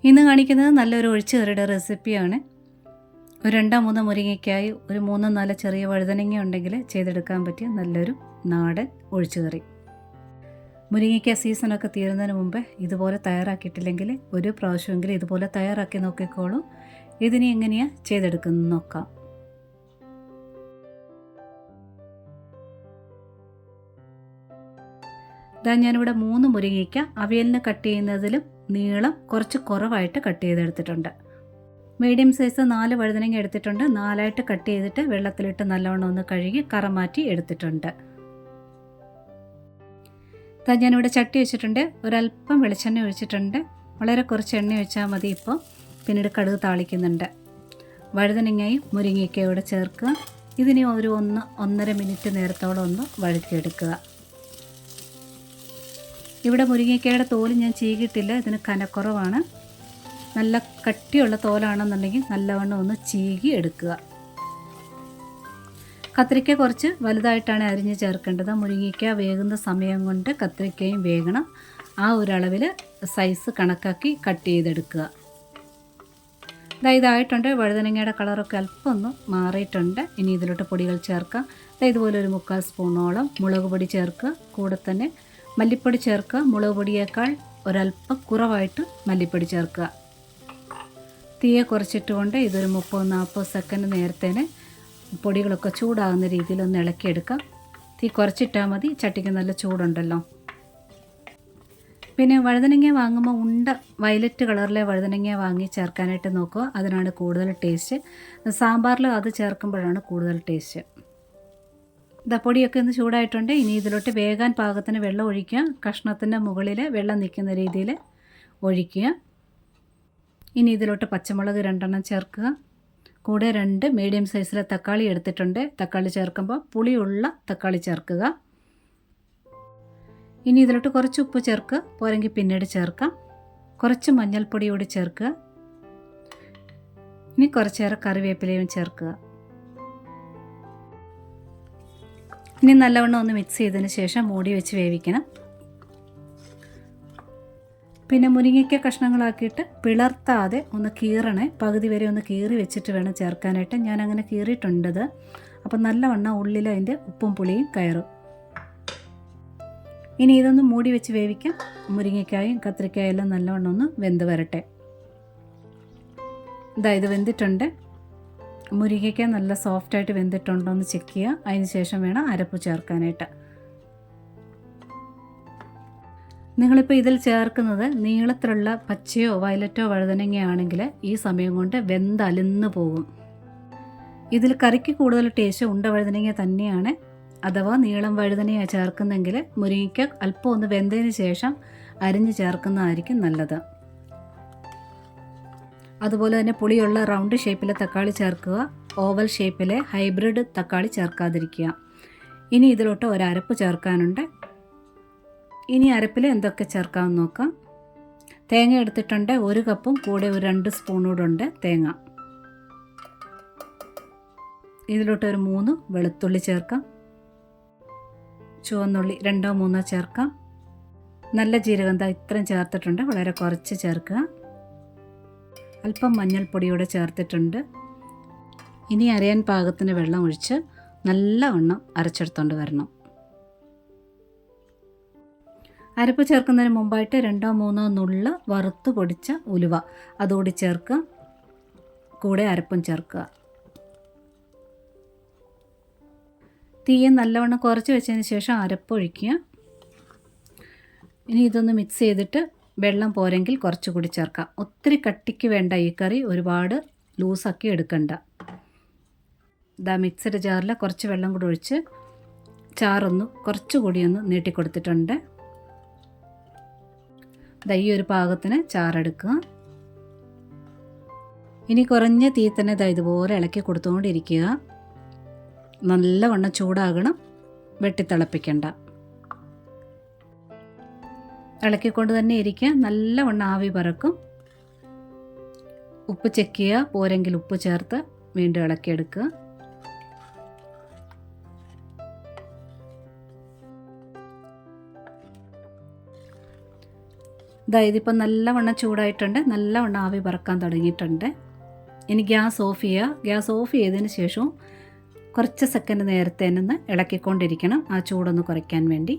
ഇന്ന് കാണിക്കുന്നത് നല്ലൊരു ഒഴിച്ചുകറിയുടെ റെസിപ്പിയാണ്. ഒരു 2-3 മുരിങ്ങയ്ക്കായി ഒരു 3-4 ചെറിയ വഴുതനങ്ങ ഉണ്ടെങ്കിൽ ചെയ്തെടുക്കാൻ പറ്റിയ നല്ലൊരു നാടൻ ഒഴിച്ചുകറി. മുരിങ്ങയ്ക്ക സീസണൊക്കെ തീരുന്നതിന് മുമ്പ് ഇതുപോലെ തയ്യാറാക്കിയിട്ടില്ലെങ്കിൽ ഒരു പ്രാവശ്യമെങ്കിലും ഇതുപോലെ തയ്യാറാക്കി നോക്കിക്കോളൂ. ഇതിനി എങ്ങനെയാണ് ചെയ്തെടുക്കുന്നത് നോക്കാം. ഞാനിവിടെ 3 മുരിങ്ങയ്ക്ക അവിയലിന് കട്ട് ചെയ്യുന്നതിലും നീളം കുറച്ച് കുറവായിട്ട് കട്ട് ചെയ്തെടുത്തിട്ടുണ്ട്. മീഡിയം സൈസ് 4 വഴുതനങ്ങ എടുത്തിട്ടുണ്ട്. 4ആയിട്ട് കട്ട് ചെയ്തിട്ട് വെള്ളത്തിലിട്ട് നല്ലവണ്ണം ഒന്ന് കഴുകി കറ മാറ്റി എടുത്തിട്ടുണ്ട്. ഞാനിവിടെ ചട്ടി വെച്ചിട്ടുണ്ട്. ഒരല്പം വെളിച്ചെണ്ണ ഒഴിച്ചിട്ടുണ്ട്. വളരെ കുറച്ച് എണ്ണ ഒഴിച്ചാൽ മതി. ഇപ്പോൾ പിന്നീട് കടുക് താളിക്കുന്നുണ്ട്. വഴുതനങ്ങയും മുരിങ്ങയ്ക്കയോടെ ചേർക്കുക. ഇതിനെ ഒരു 1-1.5 മിനിറ്റ് നേരത്തോളം ഒന്ന് വഴറ്റിയെടുക്കുക. ഇവിടെ മുരിങ്ങയ്ക്കയുടെ തോല് ഞാൻ ചീകിയിട്ടില്ല. ഇതിന് കനക്കുറവാണ്. നല്ല കട്ടിയുള്ള തോലാണെന്നുണ്ടെങ്കിൽ നല്ലവണ്ണം ഒന്ന് ചീകി എടുക്കുക. കത്രിക്ക കുറച്ച് വലുതായിട്ടാണ് അരിഞ്ഞ് ചേർക്കേണ്ടത്. മുരിങ്ങയ്ക്ക വേകുന്ന സമയം കൊണ്ട് കത്രിക്കയും വേകണം. ആ ഒരളവിൽ സൈസ് കണക്കാക്കി കട്ട് ചെയ്തെടുക്കുക. ഇതായിട്ടുണ്ട്. വഴുതനങ്ങയുടെ കളറൊക്കെ അല്പം ഒന്ന് മാറിയിട്ടുണ്ട്. ഇനി ഇതിലോട്ട് പൊടികൾ ചേർക്കാം. ഇതുപോലെ ഒരു 3/4 സ്പൂണോളം മുളക് പൊടി ചേർക്കുക. കൂടെ തന്നെ മല്ലിപ്പൊടി ചേർക്കുക. മുളക് പൊടിയേക്കാൾ ഒരല്പം കുറവായിട്ട് മല്ലിപ്പൊടി ചേർക്കുക. തീയെ കുറച്ചിട്ടുകൊണ്ട് ഇതൊരു 30-40 സെക്കൻഡ് നേരത്തേന് പൊടികളൊക്കെ ചൂടാകുന്ന രീതിയിൽ ഒന്ന് ഇളക്കിയെടുക്കാം. തീ കുറച്ചിട്ടാൽ മതി. ചട്ടിക്ക് നല്ല ചൂടുണ്ടല്ലോ. പിന്നെ വഴുതനങ്ങ വാങ്ങുമ്പോൾ വയലറ്റ് കളറിലെ വഴുതനങ്ങ വാങ്ങി ചേർക്കാനായിട്ട് നോക്കുക. അതിനാണ് കൂടുതൽ ടേസ്റ്റ്. സാമ്പാറിൽ അത് ചേർക്കുമ്പോഴാണ് കൂടുതൽ ടേസ്റ്റ്. പൊടിയൊക്കെ ഒന്ന് ചൂടായിട്ടുണ്ട്. ഇനി ഇതിലോട്ട് വേകാൻ പാകത്തിന് വെള്ളം ഒഴിക്കുക. കഷ്ണത്തിൻ്റെ മുകളിൽ വെള്ളം നിൽക്കുന്ന രീതിയിൽ ഒഴിക്കുക. ഇനി ഇതിലോട്ട് പച്ചമുളക് 2 ചേർക്കുക. കൂടെ 2 മീഡിയം സൈസിലെ തക്കാളി എടുത്തിട്ടുണ്ട്. തക്കാളി ചേർക്കുമ്പോൾ പുളിയുള്ള തക്കാളി ചേർക്കുക. ഇനി ഇതിലോട്ട് കുറച്ച് ഉപ്പ് ചേർക്കുക. പോരെങ്കിൽ പിന്നീട് ചേർക്കാം. കുറച്ച് മഞ്ഞൾപ്പൊടി കൂടി ചേർക്കുക. ഇനി കുറച്ചേറെ കറിവേപ്പിലയും ചേർക്കുക. ഇനി നല്ലവണ്ണം ഒന്ന് മിക്സ് ചെയ്തതിന് ശേഷം മൂടി വെച്ച് വേവിക്കണം. പിന്നെ മുരിങ്ങയ്ക്ക കഷ്ണങ്ങളാക്കിയിട്ട് പിളർത്താതെ ഒന്ന് കീറണേ. പകുതി വരെ ഒന്ന് കീറി വെച്ചിട്ട് വേണം ചേർക്കാനായിട്ട്. ഞാനങ്ങനെ കീറിയിട്ടുണ്ടത്. അപ്പം നല്ലവണ്ണം ഉള്ളിൽ അതിൻ്റെ ഉപ്പും പുളിയും കയറും. ഇനി ഇതൊന്ന് മൂടി വെച്ച് വേവിക്കാം. മുരിങ്ങയ്ക്കായും കത്രിക്കായും എല്ലാം നല്ലവണ്ണം ഒന്ന് വെന്ത് വരട്ടെ. ഇത് വെന്തിട്ടുണ്ട്. മുരിങ്ങയ്ക്ക നല്ല സോഫ്റ്റായിട്ട് വെന്തിട്ടുണ്ടോ എന്ന് ചെക്ക് ചെയ്യുക. അതിന് ശേഷം വേണം അരപ്പ് ചേർക്കാനായിട്ട്. നിങ്ങളിപ്പോൾ ഇതിൽ ചേർക്കുന്നത് നീളത്തിലുള്ള പച്ചയോ വയലറ്റോ വഴുതനങ്ങയാണെങ്കിൽ ഈ സമയം കൊണ്ട് വെന്തലിന്ന് പോകും. ഇതിൽ കറിക്ക് കൂടുതൽ ടേസ്റ്റ് ഉണ്ട വഴുതനങ്ങ തന്നെയാണ്. അഥവാ നീളം വഴുതനങ്ങ ചേർക്കുന്നെങ്കിൽ മുരിങ്ങയ്ക്ക അല്പം ഒന്ന് വെന്തതിന് ശേഷം അരിഞ്ഞ് ചേർക്കുന്നതായിരിക്കും നല്ലത്. അതുപോലെ തന്നെ പുളിയുള്ള റൗണ്ട് ഷേപ്പിലെ തക്കാളി ചേർക്കുക. ഓവൽ ഷേപ്പിലെ ഹൈബ്രിഡ് തക്കാളി ചേർക്കാതിരിക്കുക. ഇനി ഇതിലോട്ട് ഒരരപ്പ് ചേർക്കാനുണ്ട്. ഇനി അരപ്പിൽ എന്തൊക്കെ ചേർക്കാമെന്ന് നോക്കാം. തേങ്ങ എടുത്തിട്ടുണ്ട്. 1 കപ്പും കൂടെ ഒരു 2 സ്പൂണൂടുണ്ട് തേങ്ങ. ഇതിലോട്ട് ഒരു 3 വെളുത്തുള്ളി ചേർക്കാം. ചുവന്നുള്ളി 2-3 ചേർക്കാം. നല്ല ജീരകം ഇത്രയും ചേർത്തിട്ടുണ്ട്. വളരെ കുറച്ച് ചേർക്കുക. അല്പം മഞ്ഞൾപ്പൊടിയോടെ ചേർത്തിട്ടുണ്ട്. ഇനി അരയാൻ പാകത്തിന് വെള്ളം ഒഴിച്ച് നല്ലവണ്ണം അരച്ചെടുത്തോണ്ട് വരണം. അരപ്പ് ചേർക്കുന്നതിന് മുമ്പായിട്ട് 2-3 നുള്ള് വറുത്ത് പൊടിച്ച ഉലുവ അതുകൂടി ചേർക്കുക. കൂടെ അരപ്പും ചേർക്കുക. തീയെ നല്ലവണ്ണം കുറച്ച് വെച്ചതിന് ശേഷം അരപ്പ് ഒഴിക്കുക. ഇനി ഇതൊന്ന് മിക്സ് ചെയ്തിട്ട് വെള്ളം പോരെങ്കിൽ കുറച്ചുകൂടി ചേർക്കാം. ഒത്തിരി കട്ടിക്ക് വേണ്ട ഈ കറി. ഒരുപാട് ലൂസാക്കി എടുക്കണ്ട. മിക്സഡ് ജാറിൽ കുറച്ച് വെള്ളം കൂടി ഒഴിച്ച് ചാറൊന്ന് കുറച്ചുകൂടി ഒന്ന് നീട്ടിക്കൊടുത്തിട്ടുണ്ട്. ഈ ഒരു പാകത്തിന് ചാറെടുക്കുക. ഇനി കുറഞ്ഞ തീ തന്നെ ഇതുപോലെ ഇളക്കി കൊടുത്തുകൊണ്ടിരിക്കുക. നല്ലവണ്ണം ചൂടാകണം. വെട്ടിത്തിളപ്പിക്കണ്ട. ഇളക്കിക്കൊണ്ട് തന്നെ ഇരിക്കുക. നല്ലവണ്ണം ആവി പറക്കും. ഉപ്പ് ചെക്ക് ചെയ്യുക. പോരെങ്കിൽ ഉപ്പ് ചേർത്ത് വീണ്ടും ഇളക്കിയെടുക്കുക. ഇതിപ്പോൾ നല്ലവണ്ണം ചൂടായിട്ടുണ്ട്, നല്ലവണ്ണം ആവി പറക്കാൻ തുടങ്ങിയിട്ടുണ്ട്. ഇനി ഗ്യാസ് ഓഫ് ചെയ്യുക. ഗ്യാസ് ഓഫ് ചെയ്തതിന് ശേഷവും കുറച്ച് സെക്കൻഡ് നേരത്തെ തന്നെ ഇളക്കിക്കൊണ്ടിരിക്കണം, ആ ചൂടൊന്ന് കുറയ്ക്കാൻ വേണ്ടി.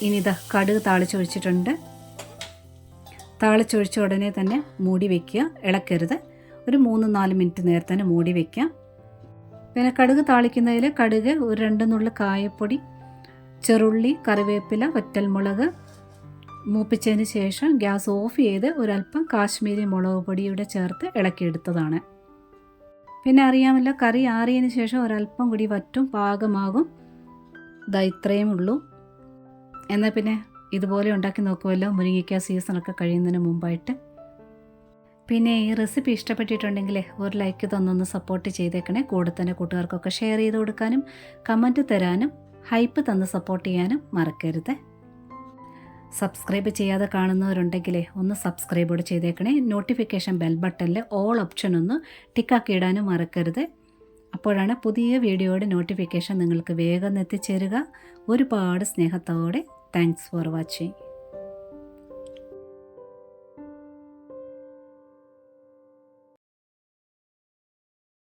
ഇനി ഇതാ കടുക് താളിച്ചൊഴിച്ചിട്ടുണ്ട്. താളിച്ചൊഴിച്ച ഉടനെ തന്നെ മൂടി വയ്ക്കുക, ഇളക്കരുത്. ഒരു 3-4 മിനിറ്റ് നേരത്തെ തന്നെ മൂടി വയ്ക്കാം. പിന്നെ കടുക് താളിക്കുന്നതിൽ കടുക്, ഒരു 2 നുള്ളി കായപ്പൊടി, ചെറുള്ളി, കറിവേപ്പില, വറ്റൽമുളക് മൂപ്പിച്ചതിന് ശേഷം ഗ്യാസ് ഓഫ് ചെയ്ത് ഒരല്പം കാശ്മീരി മുളക് പൊടിയുടെ ചേർത്ത് ഇളക്കിയെടുത്തതാണ്. പിന്നെ അറിയാമല്ലോ, കറി ആറിയതിന് ശേഷം ഒരല്പം കൂടി വറ്റും, പാകമാകും. ഇത്രയും ഉള്ളൂ. എന്നാൽ പിന്നെ ഇതുപോലെ ഉണ്ടാക്കി നോക്കുമല്ലോ, മുരിങ്ങയ്ക്ക സീസണൊക്കെ കഴിയുന്നതിന് മുമ്പായിട്ട്. പിന്നെ ഈ റെസിപ്പി ഇഷ്ടപ്പെട്ടിട്ടുണ്ടെങ്കിൽ ഒരു ലൈക്ക് തന്നൊന്ന് സപ്പോർട്ട് ചെയ്തേക്കണേ. കൂടെ തന്നെ കൂട്ടുകാർക്കൊക്കെ ഷെയർ ചെയ്ത് കൊടുക്കാനും കമൻറ്റ് തരാനും ഹൈപ്പ് തന്ന് സപ്പോർട്ട് ചെയ്യാനും മറക്കരുത്. സബ്സ്ക്രൈബ് ചെയ്യാതെ കാണുന്നവരുണ്ടെങ്കിൽ ഒന്ന് സബ്സ്ക്രൈബ് കൂടെ ചെയ്തേക്കണേ. നോട്ടിഫിക്കേഷൻ ബെൽ ബട്ടണിൽ ഓൾ ഓപ്ഷൻ ഒന്ന് ടിക്കാക്കി ഇടാനും മറക്കരുത്. അപ്പോഴാണ് പുതിയ വീഡിയോയുടെ നോട്ടിഫിക്കേഷൻ നിങ്ങൾക്ക് വേഗം എത്തിച്ചേരുക. ഒരുപാട് സ്നേഹത്തോടെ താങ്ക്സ് ഫോർ വാച്ചിങ്.